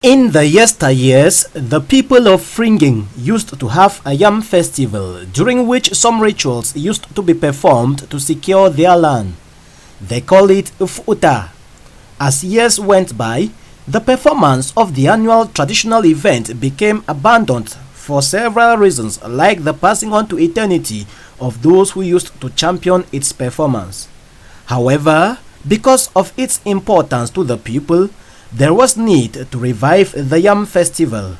In the yesteryears, the people of Fringyeng used to have a yam festival during which some rituals used to be performed to secure their land. They call it Ufuta. As years went by, the performance of the annual traditional event became abandoned for several reasons, like the passing on to eternity of those who used to champion its performance. However, because of its importance to the people, there was need to revive the Yam Festival.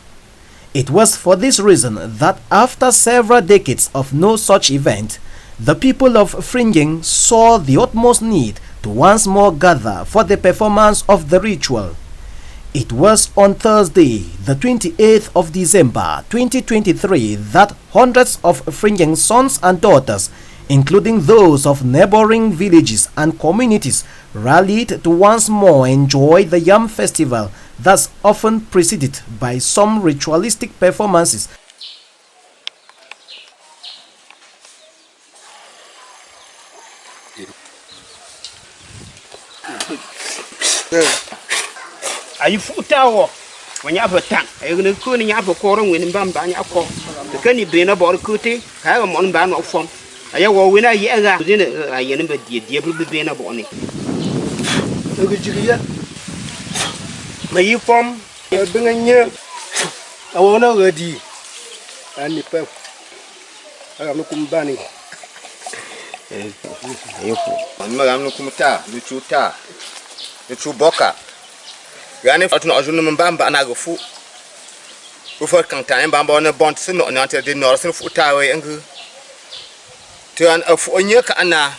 It was for this reason that after several decades of no such event, the people of Fringyeng saw the utmost need to once more gather for the performance of the ritual. It was on Thursday, the 28th of December 2023, that hundreds of Fringyeng sons and daughters, including those of neighboring villages and communities, rallied to once more enjoy the Yam Festival that's often preceded by some ritualistic performances. Ayi futa wo wanya batan ayi ne ko ni nya bokoro ngwe ni bamba nya ko ke ni be na bor kuti ka ga mon ba no fom ayi wo we na yi aga ni ayi ne be die be na bo ni ko jiriya mai fom be nganye awo na gadi ani pe aga no kumbani ayi ko ma ga no kumta lu chuta lu chuboka Gane fatuna ajunu mbamba anagofu ufo kangtan mbamba ona bont sino nyante de nor sino futawe engu tuan afu onyeka ana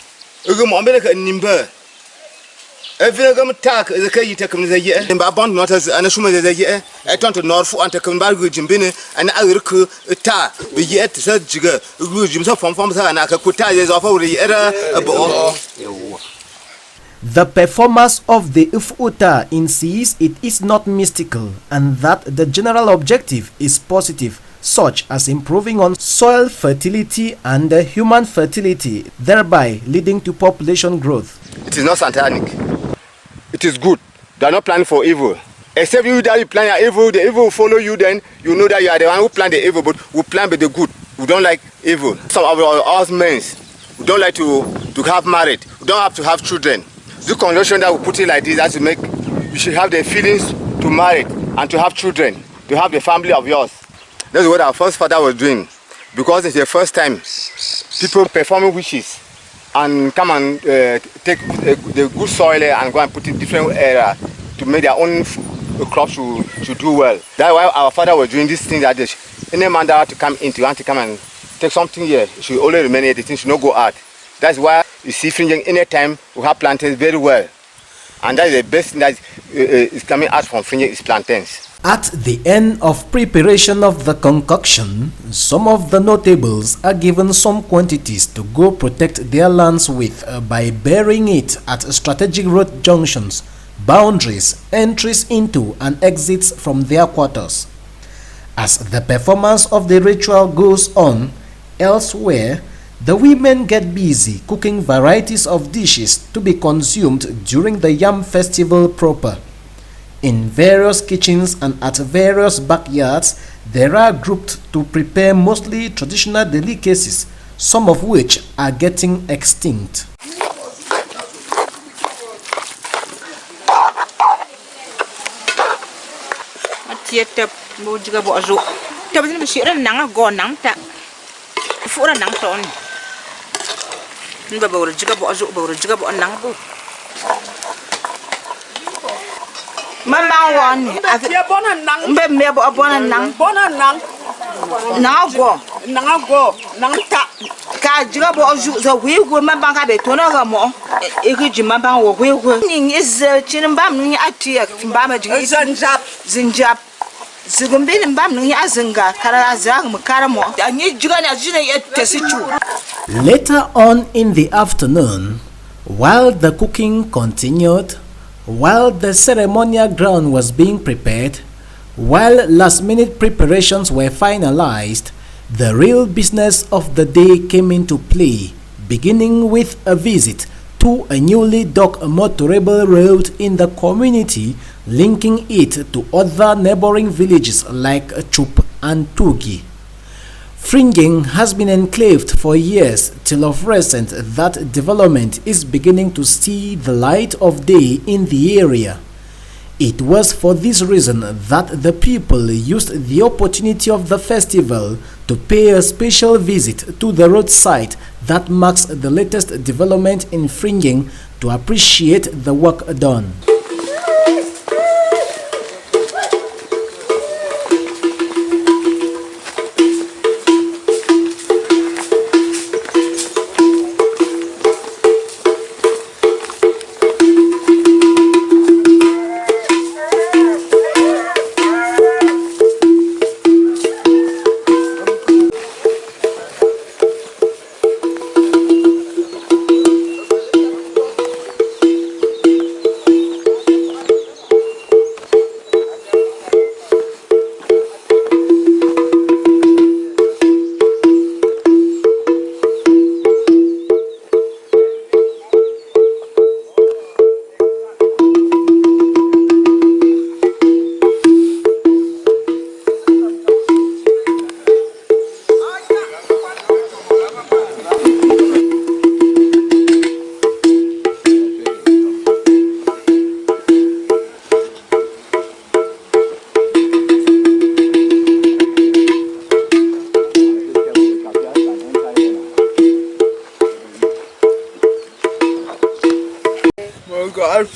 ugu mo mbele ka nimba evina gam tak ze kayi takum ze ye mba bont nota ana shuma ze ye e tonto nor fu anta kum bar gu jimbine ana agirku ta be ye et sa jiga gu jim sa fom sa ana ka kuta ze zo fa wuri era bo The performance of the Ufuta insists it is not mystical and that the general objective is positive, such as improving on soil fertility and human fertility, thereby leading to population growth. It is not satanic. It is good. They are not planning for evil. Except you that you plan your evil, the evil will follow you, then you know that you are the one who planned the evil, but we plan with the good. We don't like evil. Some of us men, we don't like to have married. We don't have to have children. The condition that we put it like this, that to make you should have the feelings to marry and to have children, to have the family of yours. That's what our first father was doing, because it's the first time people performing wishes and come and take the good soil and go and put it in different area to make their own crops to do well. That's why our father was doing this thing, that any man that to come in, to want to come and take something here should only remain here. The thing should not go out. That's why you see Fringyeng anytime we have plantains very well. And that is the best thing that is coming out from Fringyeng is plantains. At the end of preparation of the concoction, some of the notables are given some quantities to go protect their lands with by burying it at strategic road junctions, boundaries, entries into and exits from their quarters. As the performance of the ritual goes on, elsewhere, the women get busy cooking varieties of dishes to be consumed during the Yam Festival proper. In various kitchens and at various backyards, they are grouped to prepare mostly traditional delicacies, some of which are getting extinct. Ba bawr jiga bo azu bawr jiga bo nang bu mama wan afia bona nang mbe me bo bona nang na go nang ta ka jiga bo azu zo wi go mama ka be to na ga mo e ki ji mama wo wi go ni is chin mbam ni atia mbam jiga zinjap Later on in the afternoon, while the cooking continued, while the ceremonial ground was being prepared, while last-minute preparations were finalized, the real business of the day came into play, beginning with a visit to a newly dug motorable road in the community linking it to other neighboring villages like Chup and Tugi. Fringyeng has been enclaved for years till of recent that development is beginning to see the light of day in the area. It was for this reason that the people used the opportunity of the festival to pay a special visit to the roadside that marks the latest development in Fringyeng to appreciate the work done.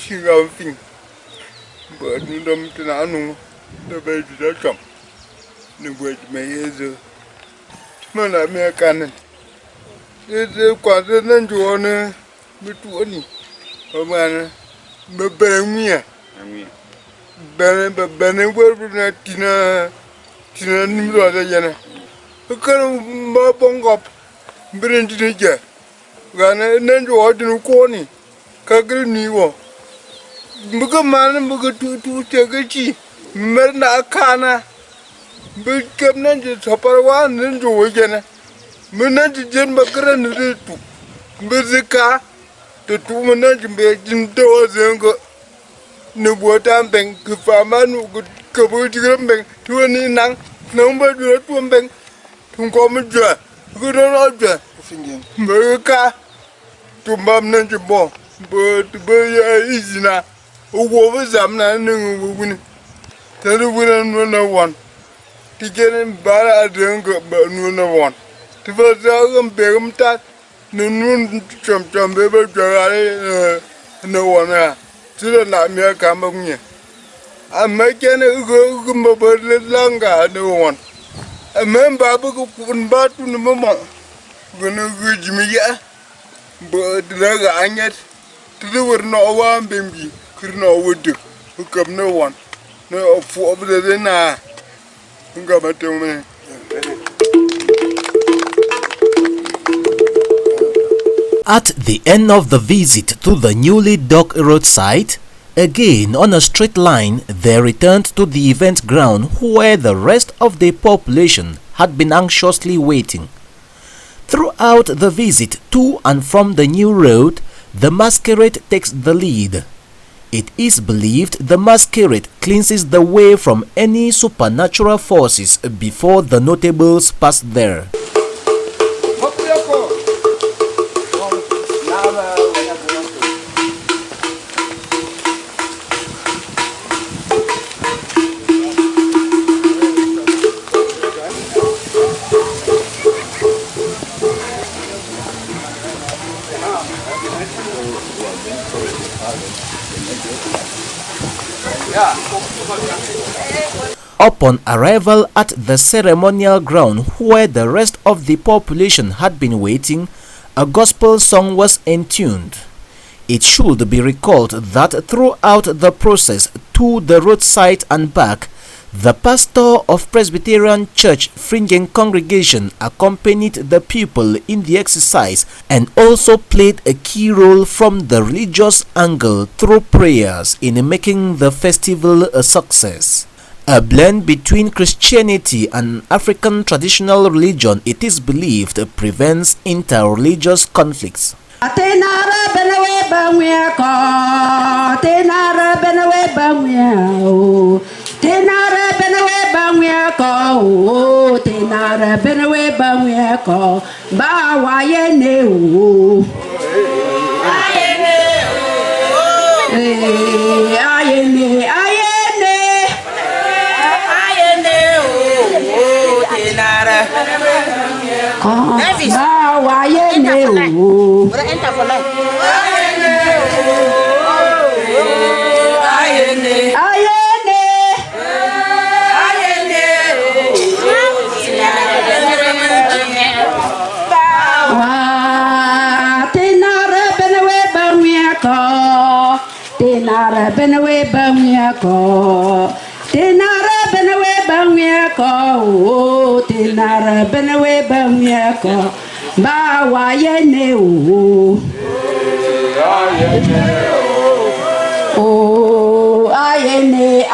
Something, but no them to know the bed that come. The word may is a man American. It's a continent to honor between a man, but Benmia. Benny will not Tina Nimrod. A kind of mabong up, bring to the jet. Gana then to order corny, Kagri Niwo. Buka mana buka tu cagaci, merna akana, buka nanti saparwan nanti wajana, menanti jen bakaran itu, berzeka, tu menanti berjin doa zengko, nubuatan beng kefaman kebujukan beng, tuan ini nang dua tuan beng, tunggu menjual, kurang aja, mereka tumbam nanti bo, berya izina. Over Zamna, no win. Tell the winner no one. To get him bad, I don't go, but no one. To first album, Begum Tat, no noon, Trump, baby, no one. To the nightmare come of me. I'm making a go, but longer, no one. A man Babu couldn't bat to the moment. Gonna reach me yet. But the leg I get to do with no one, baby. No would do. Hook up no one. No, for the dinner. Come to me. At the end of the visit to the newly dug roadside, again on a straight line, they returned to the event ground where the rest of the population had been anxiously waiting. Throughout the visit to and from the new road, the masquerade takes the lead. It is believed the masquerade cleanses the way from any supernatural forces before the notables pass there. Upon arrival at the ceremonial ground where the rest of the population had been waiting, a gospel song was entombed. It should be recalled that throughout the process to the roadside and back, the pastor of Presbyterian Church Fringyeng congregation accompanied the people in the exercise and also played a key role from the religious angle through prayers in making the festival a success. A blend between Christianity and African traditional religion, it is believed, prevents inter-religious conflicts. tenara benawe bangya o tenara benawe bangya ko o tenara benawe bangya ko ba wa ye ne o ayene o tenara ba wa ye ne o Tenara benawe bangya ko tenara benawe bangya ko o tenara benawe bangya ko ba wa ye ne o o ayene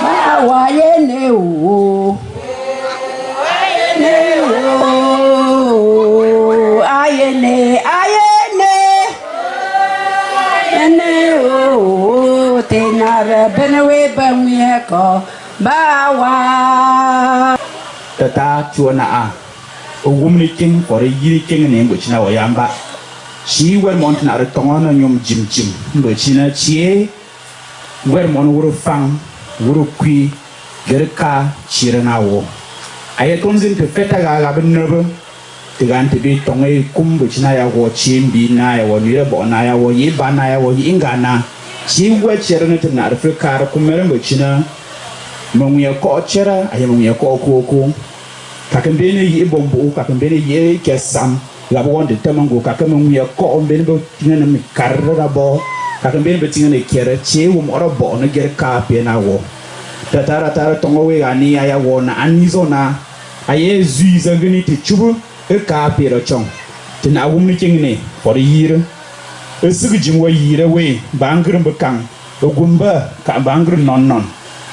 ba wa ye ne o tenara benawe bangya ko bawa tata chuana a ogumni king for a yiri king name which now yamba she were mountain at a tongue on yum jim but china chie where mon wuru fang wuru qui gerka chirana wo ayatonzin to feta ga nerve to gan to be tongue kum which na ya wo chimbi na ya wo nira bona ya wo yiba na ya wo ingana she were chirana to na africa kumere china Mungya ko chera ayamungya ko ko kakembene yi bombo kakembene yi kesam la bo de tamango kakemungya ko ombene bo tinana mi karra bo kakembene be tinana kere che wo moro bo na ger ka pe na wo tara tongo we ani aya wo na anizona aye zui zangani ti chubu e ka pe ro chong tina wumni kingne for yire e sigi jimwa yire we bangrum bekang ogumba ka bangru non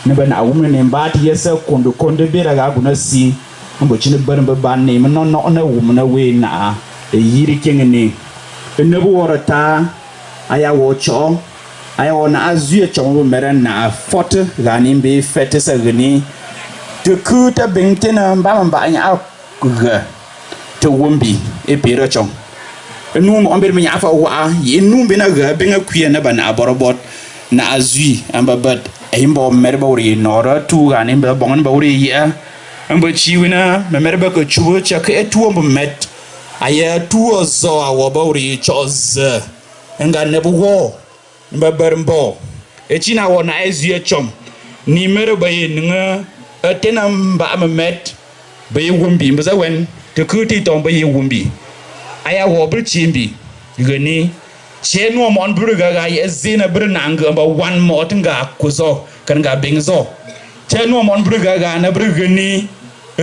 neba na wumne ne mbati yesa kondo bera ga guna si mbo chine barmba banne man no na wumna we na e yiri kengene nebu worata aya wo cho aya wona azuye cho mo mera na forte ga ni be fete sa gni de kuta bentena mbamba anya ga to wumbi e pera cho enu mo amber mi afa wa yi nu be na ga benga kuye na bana borobot na azui amba bad imbo merba uri nora tu gani mba bongan ba uri ya mba chiwina merba ko chuo cha ke tu mba met aya tu zo awo ba uri choz nga nebu wo mba barmbo e china wo na ezie chom ni merba ye nga atena mba met ba ye wumbi mba za wen te kuti to ba ye wumbi aya wo br chimbi gani chenu mon burga ga yezina brnanga ba wan motinga kuzo kan ga bingzo chenu mon burga ga na brgani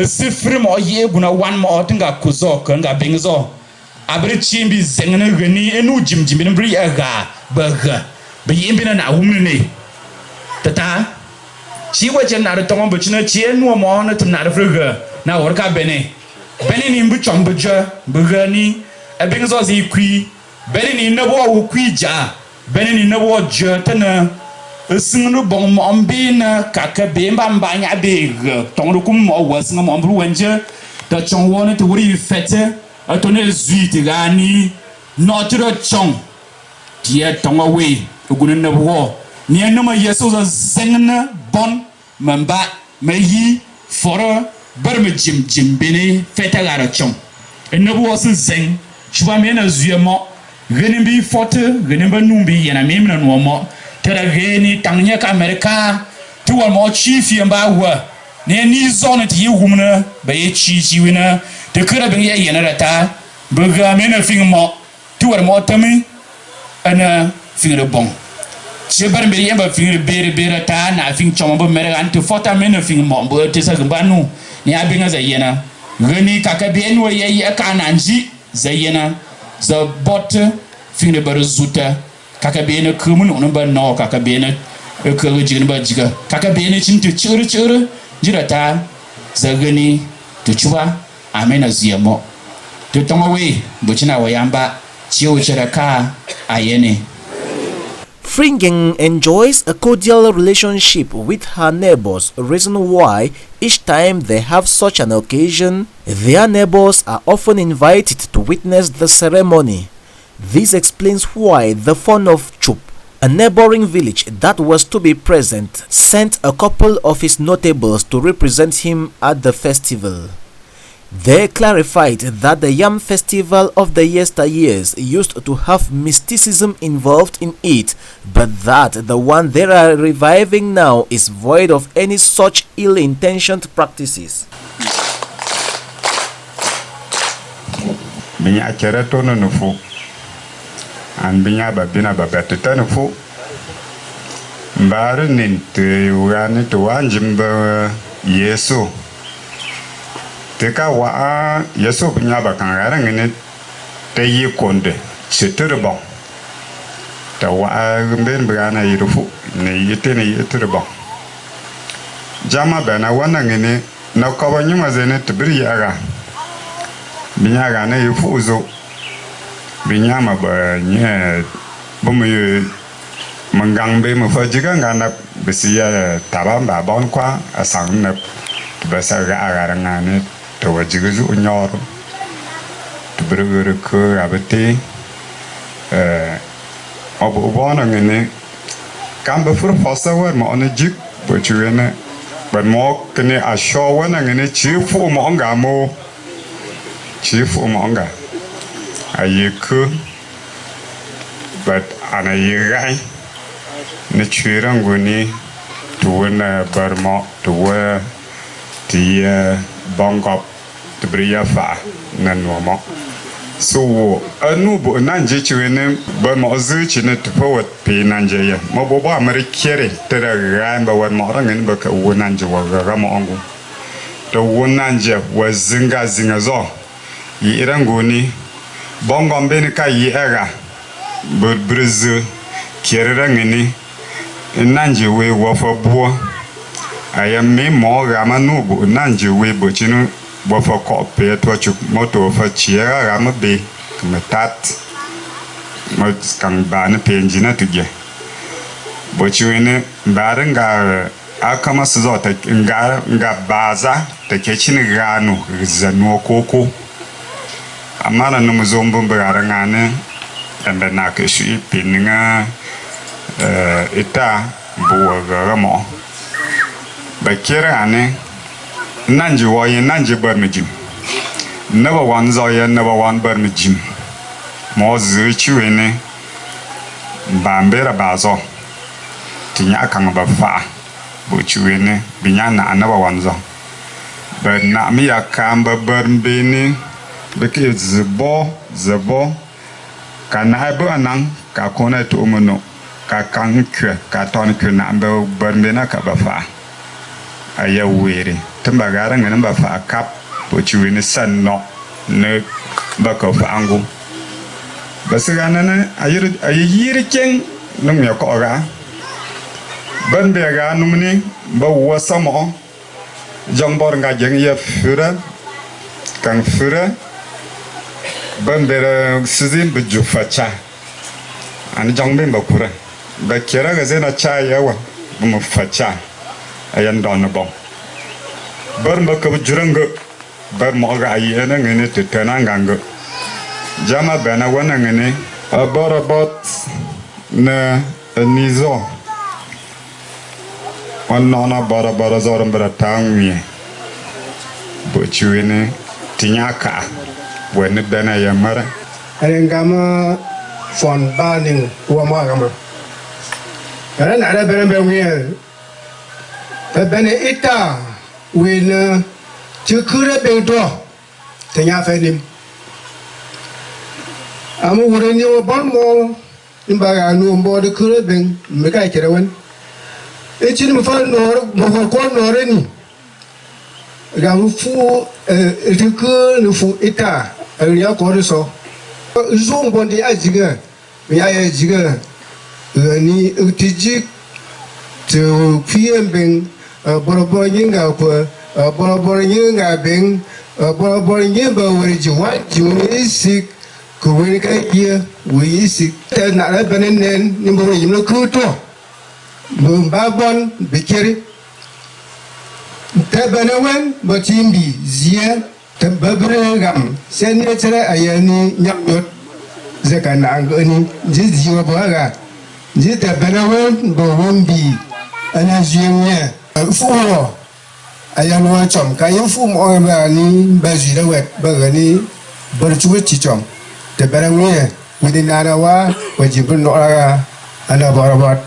sifri mo ye guna wan motinga kuzo kan ga bingzo abri chimbi zengna gani enu jimjimbi bri ga baga bi yimbina na wumne tata chi wajen na tongo buchina chenu mo na tum na frga na worka bene ni mbu chombuja bugani abingzo zi kwi beni ni nabo wo kwija beni ni nabo je tana singnu bon mo ambina kaka be mbamba nya be tongru kum mo wasnga mo mbru wanje ta chongwone to wuri fete atone zuiti gani notro chong tie tonga we ogun nabo ni enuma yeso za zengna bon mamba meyi fora barme jim beni fete gara chong enabo was zeng chwa mena zuyemo Genimbi forte, genimba numbi yana memna nuomo. Tera geni tangnya ka Amerika. Tuwa mo chifi yamba wa. Ne ni zone ti wumna ba ye chi wina. Te kura ben ye yana rata. Baga mena fing mo. Tuwa mo tami ana fing de bon. Che bar mbere yamba fing bere ta na fing choma ba mere an te fota mena fing mo bo te sa gamba nu. Ni abinga za yana. Geni kaka ben wa ye ka nanji za yana. Za bot fingre bar zuta kaka bene kumun on ba no kaka bene ko jigin ba jiga kaka bene chin to chur jirata za gani to chuba amena ziamo to tongowe buchina wayamba chiu cheraka ayene. Fringyeng enjoys a cordial relationship with her neighbors, reason why each time they have such an occasion, their neighbors are often invited to witness the ceremony. This explains why the Fon of Chup, a neighboring village that was to be present, sent a couple of his notables to represent him at the festival. They clarified that the Yam festival of the yesteryears used to have mysticism involved in it, but that the one they are reviving now is void of any such ill-intentioned practices. Binya kere tono nufu an binya babina babete nufu mbare ninte wani to wanjimba Yesu teka wa Yesu binya bakangara ngene te yi konde siturbo ta wa mben bana yirufu ne yitene yiturbo jama bana wana ngene na kawanyuma zene tibiri yaga binya na yifuzo binya ma ba nye bomu mangang be mo fajiga ngana bisiya tabamba bon kwa asang na basa ga ngane to wajiga zu nyoro to bere ko abete obo bona ngene kamba fur fosawer mo onjik bo chuene ban mo kene ashowa ngene chifu mo ngamo chifu monga ayiku but anayigai ne chiranguni tuwana barmo tuwa tia bongop tubriya fa nanwamo so anu bo nanje chiwene barmo zuchi ne tupawat pe nanje ya mabobo amerikere tera gamba wan mo rangen baka wonanje wa gamo ongu to wonanje wa zinga zo yi irangoni bongom beni ka yi era burbrizu kierera ngini nanje we wofa buo ayam me mo rama nubu nanje we bochinu wofa ko pe to chuk moto fa chiera rama be metat mo skang ban penjina tuje bochiwene barenga akama suzota nga baza take chini ganu zanu koko amana no muzombo ngane embe na keshi pininga eta buwa gamo bakira ane nanji woye nanji barmijim number 1 zoya number 1 barmijim mo zuchiwene bambera bazo tinya kan ba fa buchiwene binyana number 1 zo but na mi akamba barmbeni beke zebo kana abo anan ka kona to umuno ka kan kwe ka ton kwe na mbe barmena ka bafa aya were tamba gara ngana bafa kap bo chiwene sanno ne baka fa angu basirana na ayiri ken num ya ko ga barmbe ga numni ba wasamo jongbor nga jeng ya fura kan fura bambera sizin buju facha an jongbe bakura ba kera ga zena cha yawa mu facha ayan don bon bar maka bujuranga bar mo ga ayena ngene tetana nganga jama bana wana ngene abarabot na nizo onna bara zoram bara tangwi bochuene tinyaka when bena yamara arengama fon baning wa gama kana na bere bere bene ita wina chukure bento tenya fenim amu wureni o bonmo imbaga no mbode kure ben meka kirewen echin mu fa nor mo ko noreni gamu fu etuku no fu ita ya ko so zombondi ajiga ya ajiga ni utiji to pm ben borobor yinga ko borobor yinga ben Boringe ba wari jiwa jiwa sick ko wari ka iya wari sick ta na ra banen ni bo yimlo kuto bo babon bikiri ta banawen bo timbi zia ta babre gam sen ne tere ayani nyamyot zakana angani jiwa bo ga jita banawen bo wombi ana jiya fuo ayan wa chom ka yin fu mo ba ni ba ji da wet ba ga ni ba chu chi chom te ba ngwe wi na ra wa wa ji bu no ra ana ba ba.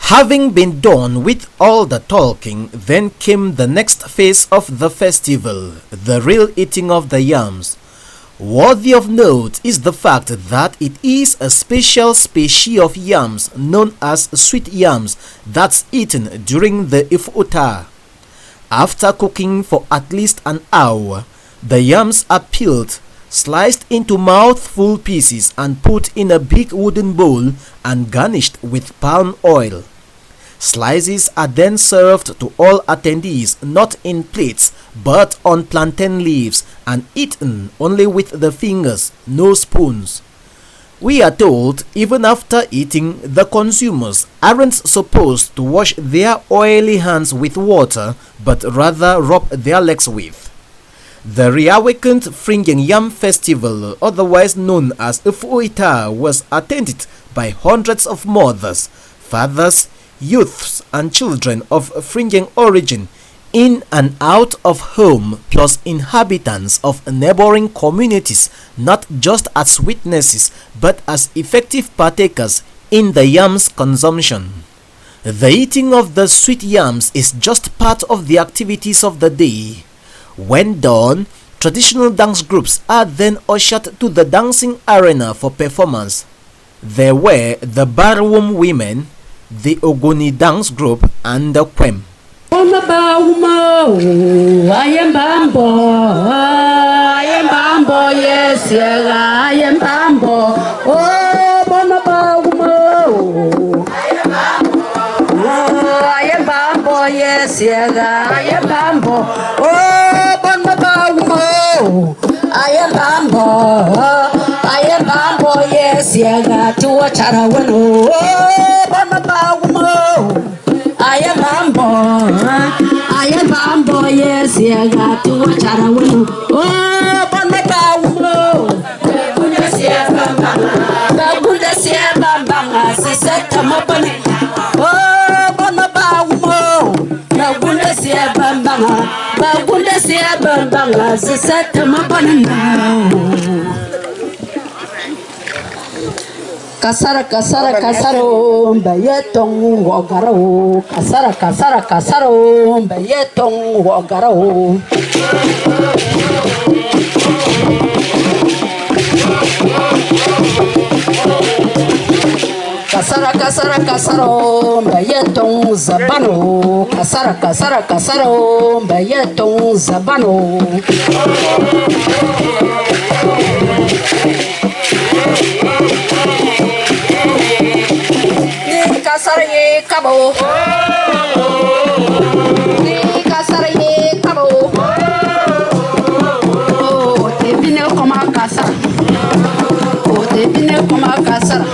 Having been done with all the talking, then came the next phase of the festival, the real eating of the yams. Worthy of note is the fact that it is a special species of yams known as sweet yams that's eaten during the Ifuta. After cooking for at least an hour, the yams are peeled, sliced into mouthful pieces and put in a big wooden bowl and garnished with palm oil. Slices are then served to all attendees not in plates but on plantain leaves and eaten only with the fingers, no spoons. We are told even after eating, the consumers aren't supposed to wash their oily hands with water but rather rub their legs with. The reawakened Fringyeng Yam Festival, otherwise known as Ifuita, was attended by hundreds of mothers, fathers, youths and children of Fringyeng origin in and out of home, plus inhabitants of neighboring communities, not just as witnesses but as effective partakers in the yams consumption. The eating of the sweet yams is just part of the activities of the day. When done, traditional dance groups are then ushered to the dancing arena for performance. There were the Barwom women, the Ogoni dance group and the Kwem. I am Bambo, yes, I am Bambo. Oh, Bonabaumo. I am Bambo, yes, I am Bambo. Oh, Bonabaumo. I am Bambo, yes, I got to watch out. Oh, Bonabaumo. I am Bambo, yes, I got to watch out. Oh, Bonabaumo. Babudasia Bambanga, Sister Tamapani. Oh, Bonabaumo. Babudasia Bambanga, Sister Tamapani. Kasaro, Bayetong Wagaro. Kasaro, Bayetong Wagaro. Kasaro, Bayetong Zabano. Kasaro, Bayetong Zabano. Kasaraye Kabo. Kasaraye Kabo. Oh, te vine como a casa. Oh, te vine como a casa.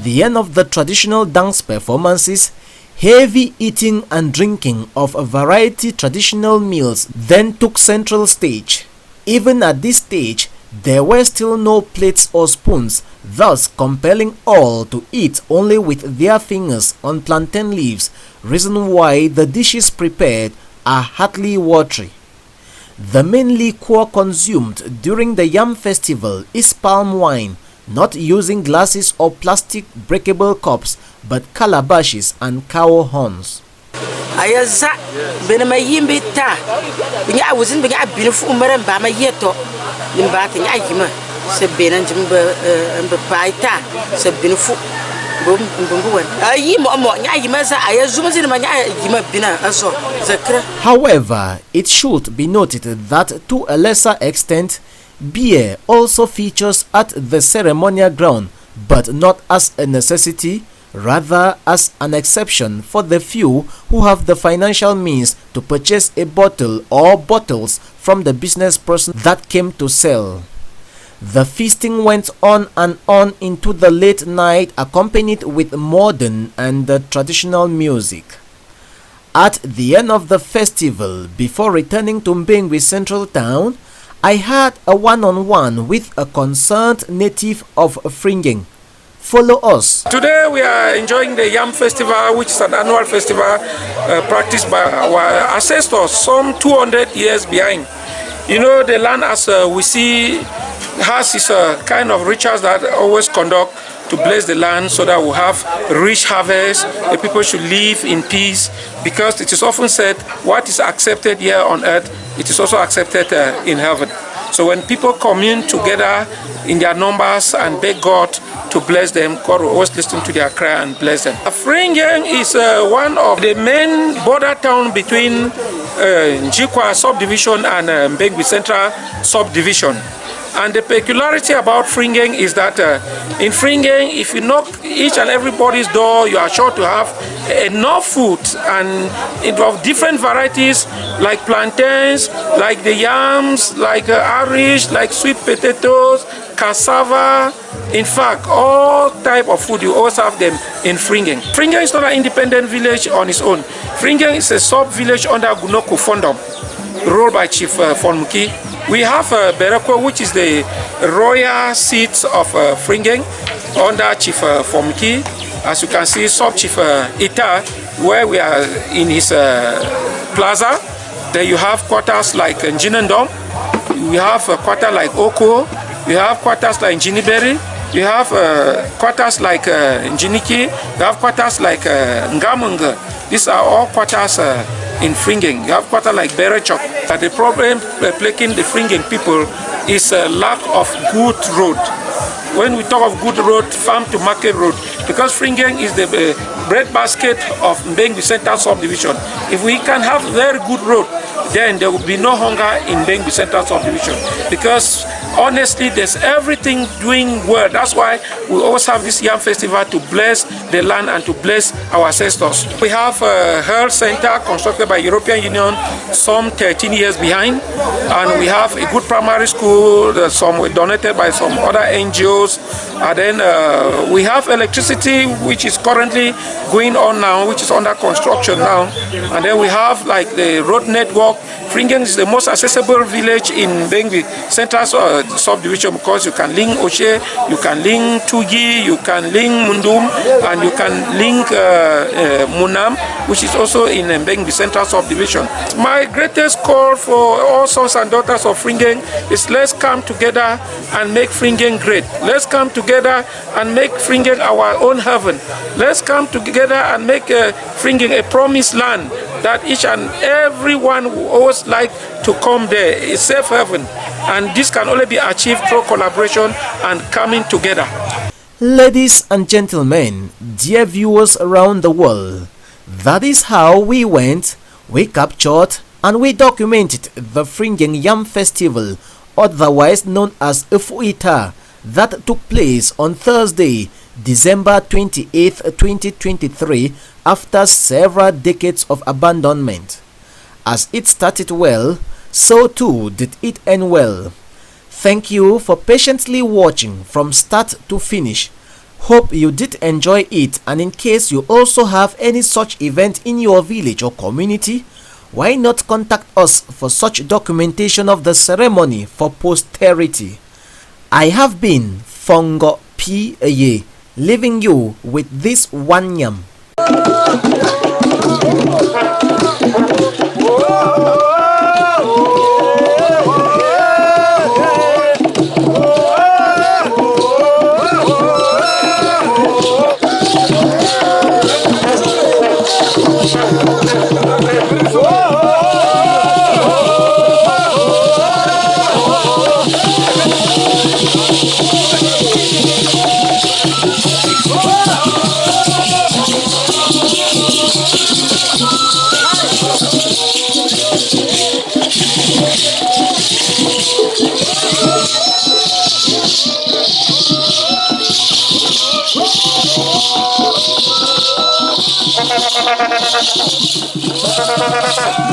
the end of the traditional dance performances, heavy eating and drinking of a variety traditional meals then took central stage. Even at this stage, there were still no plates or spoons, thus compelling all to eat only with their fingers on plantain leaves, reason why the dishes prepared are hardly watery. The main liquor consumed during the Yam festival is palm wine, not using glasses or plastic breakable cups, but calabashes and cow horns. Ayaza benema yimbe ta binya wuzin binya binufu umare mbama yeto limba ta nya yima se benan jimba mba paita se binufu bumbu wan ayi mo nya yima za ayazuma zin ma nya yima bina aso zakra. However, it should be noted that to a lesser extent, beer also features at the ceremonial ground, but not as a necessity, rather as an exception for the few who have the financial means to purchase a bottle or bottles from the business person that came to sell. The feasting went on and on into the late night, accompanied with modern and traditional music. At the end of the festival, before returning to Mbengwi Central Town, I had a one-on-one with a concerned native of Fringyeng. Follow us. Today we are enjoying the Yam Festival, which is an annual festival practiced by our ancestors some 200 years behind. You know, the land, as we see, has its kind of rituals that always conduct to bless the land so that we have rich harvest, the people should live in peace, because it is often said what is accepted here on earth, it is also accepted in heaven. So when people commune together in their numbers and beg God to bless them, God will always listen to their cry and bless them. Fringyeng is one of the main border towns between Njikwa subdivision and Mbengwi Central subdivision. And the peculiarity about Fringyeng is that in Fringyeng, if you knock each and everybody's door, you are sure to have enough food, and of different varieties, like plantains, like the yams, like irish, like sweet potatoes, cassava. In fact, all type of food, you always have them in Fringyeng. Fringyeng is not an independent village on its own. Fringyeng is a sub-village under Gunoko Fondom, ruled by Chief Fonmuki. We have Berekwe, which is the royal seat of Fringyeng, under Chief Fonmuki. As you can see, Sub-Chief Ita, where we are in his plaza. There you have quarters like Njinendom, we have a quarter like Oko, we have quarters like Njiniberi, we have quarters like Njiniki, we have quarters like Ngamunga. These are all quarters in Fringyeng. You have quarter like Berechok. The problem plaguing the Fringyeng people is a lack of good road. When we talk of good road, farm to market road, because Fringyeng is the breadbasket of Mbengwi Central subdivision. If we can have very good road, then there will be no hunger in Mbengwi Central subdivision. Because honestly, there's everything doing well. That's why we always have this Yam Festival to bless the land and to bless our ancestors. We have a health center constructed by European Union some 13 years behind, and we have a good primary school, some were donated by some other NGOs, and then we have electricity, which is currently going on now, which is under construction now, and then we have like the road network. Fringyeng is the most accessible village in Mbengwi Central subdivision, because you can link Oshe, you can link Tugi, you can link Mundum, and you can link Munam, which is also in Mbengwi Central subdivision. My greatest call for all sons and daughters of Fringyeng is, let's come together and make Fringyeng great. Let's come together and make Fringyeng our own heaven. Let's come together and make Fringyeng a promised land that each and everyone who always like to come there. It's safe heaven, and this can only be achieved through collaboration and coming together. Ladies and gentlemen, dear viewers around the world, that is how we went, we captured and we documented the Fringyeng Yam Festival, otherwise known as Ufuita, that took place on Thursday, December 28, 2023, after several decades of abandonment. As it started well, so too did it end well. Thank you for patiently watching from start to finish. Hope you did enjoy it, and in case you also have any such event in your village or community, why not contact us for such documentation of the ceremony for posterity. I have been Fongo P. Aye, leaving you with this one yam. Thank you.